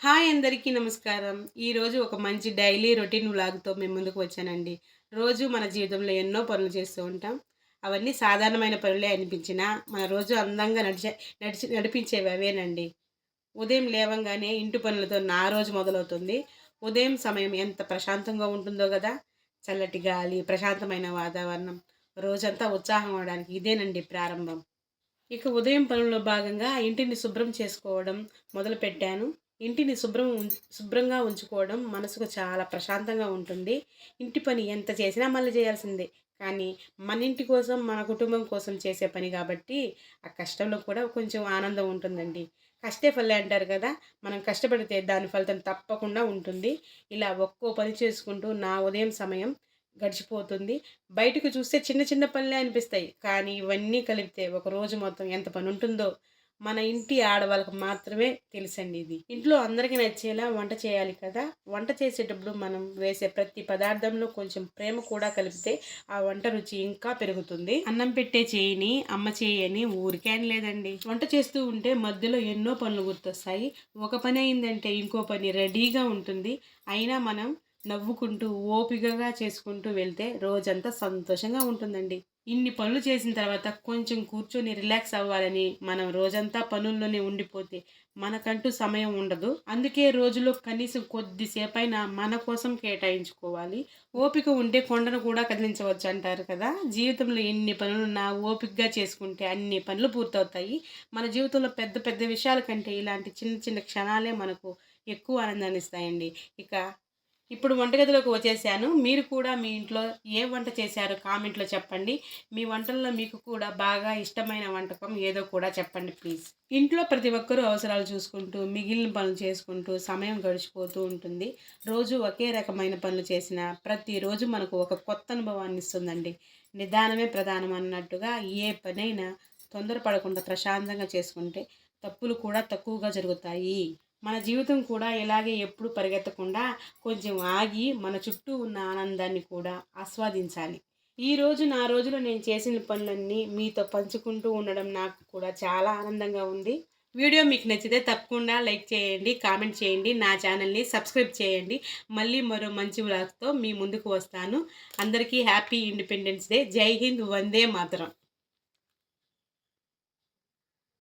Hi అందరికీ నమస్కారం. ఈరోజు ఒక మంచి డైలీ రొటీన్ వ్లాగ్‌తో మీ ముందుకు వచ్చానండి. రోజు మన జీవితంలో ఎన్నో పనులు చేస్తూ ఉంటాం. అవన్నీ సాధారణమైన పనులే అనిపించినా, మన రోజు అందంగా నడిపించేవి అవేనండి. ఉదయం లేవంగానే ఇంటి పనులతో నా రోజు మొదలవుతుంది. ఉదయం సమయం ఎంత ప్రశాంతంగా ఉంటుందో గదా! చల్లటి గాలి, ప్రశాంతమైన వాతావరణం, రోజంతా ఉత్సాహం అవ్వడానికి ఇదేనండి ప్రారంభం. ఇక ఉదయం పనుల్లో భాగంగా ఇంటిని శుభ్రం చేసుకోవడం మొదలుపెట్టాను. ఇంటిని శుభ్రంగా ఉంచుకోవడం మనసుకు చాలా ప్రశాంతంగా ఉంటుంది. ఇంటి పని ఎంత చేసినా మళ్ళీ చేయాల్సిందే. కానీ మన ఇంటి కోసం, మన కుటుంబం కోసం చేసే పని కాబట్టి ఆ కష్టంలో కూడా కొంచెం ఆనందం ఉంటుందండి. కష్టే ఫలి అంటారు కదా! మనం కష్టపడితే దాని ఫలితం తప్పకుండా ఉంటుంది. ఇలా ఒక్కో పని చేసుకుంటూ నా ఉదయం సమయం గడిచిపోతుంది. బయటకు చూస్తే చిన్న చిన్న పనులే అనిపిస్తాయి. కానీ ఇవన్నీ కలిపితే ఒక రోజు మొత్తం ఎంత పనుంటుందో మన ఇంటి ఆడవాళ్ళకి మాత్రమే తెలుసండి ఇది. ఇంట్లో అందరికీ నచ్చేలా వంట చేయాలి కదా! వంట చేసేటప్పుడు మనం వేసే ప్రతి పదార్థంలో కొంచెం ప్రేమ కూడా కలిపితే ఆ వంట రుచి ఇంకా పెరుగుతుంది. అన్నం పెట్టే చేయిని అమ్మ చేయి అని ఊరికే అనలేదండి. వంట చేస్తూ ఉంటే మధ్యలో ఎన్నో పనులు గుర్తొస్తాయి. ఒక పని అయిందంటే ఇంకో పని రెడీగా ఉంటుంది. అయినా మనం నవ్వుకుంటూ ఓపికగా చేసుకుంటూ వెళ్తే రోజంతా సంతోషంగా ఉంటుందండి. ఇన్ని పనులు చేసిన తర్వాత కొంచెం కూర్చొని రిలాక్స్ అవ్వాలని మనం రోజంతా పనుల్లోనే ఉండిపోతే మనకంటూ సమయం ఉండదు. అందుకే రోజులో కనీసం కొద్దిసేపైనా మన కోసం కేటాయించుకోవాలి. ఓపిక ఉంటే కొండను కూడా కదిలించవచ్చు అంటారు కదా! జీవితంలో ఎన్ని పనులున్నా ఓపికగా చేసుకుంటే అన్ని పనులు పూర్తవుతాయి. మన జీవితంలో పెద్ద పెద్ద విషయాల కంటే ఇలాంటి చిన్న చిన్న క్షణాలే మనకు ఎక్కువ ఆనందాన్ని ఇస్తాయండి. ఇక ఇప్పుడు వంటగదిలోకి వచ్చేసాను. మీరు కూడా మీ ఇంట్లో ఏ వంట చేశారో కామెంట్‌లో చెప్పండి. మీ వంటల్లో మీకు కూడా బాగా ఇష్టమైన వంటకం ఏదో కూడా చెప్పండి ప్లీజ్. ఇంట్లో ప్రతి ఒక్కరూ అవసరాలు చూసుకుంటూ, మిగిలిన పనులు చేసుకుంటూ సమయం గడిచిపోతూ ఉంటుంది. రోజు ఒకే రకమైన పనులు చేసినా ప్రతిరోజు మనకు ఒక కొత్త అనుభవాన్ని ఇస్తుందండి. నిదానమే ప్రధానం అన్నట్టుగా ఏ పనైనా తొందరపడకుండా ప్రశాంతంగా చేసుకుంటే తప్పులు కూడా తక్కువగా జరుగుతాయి. మన జీవితం కూడా ఇలాగే ఎప్పుడు పరిగెత్తకుండా కొంచెం ఆగి మన చుట్టూ ఉన్న ఆనందాన్ని కూడా ఆస్వాదించాలి. ఈరోజు నా రోజులో నేను చేసిన పనులన్నీ మీతో పంచుకుంటూ ఉండడం నాకు కూడా చాలా ఆనందంగా ఉంది. వీడియో మీకు నచ్చితే తప్పకుండా లైక్ చేయండి, కామెంట్ చేయండి, నా ఛానల్ని సబ్స్క్రైబ్ చేయండి. మళ్ళీ మరో మంచి వ్లాగ్‌తో మీ ముందుకు వస్తాను. అందరికీ హ్యాపీ ఇండిపెండెన్స్ డే. జై హింద్, వందే మాతరం.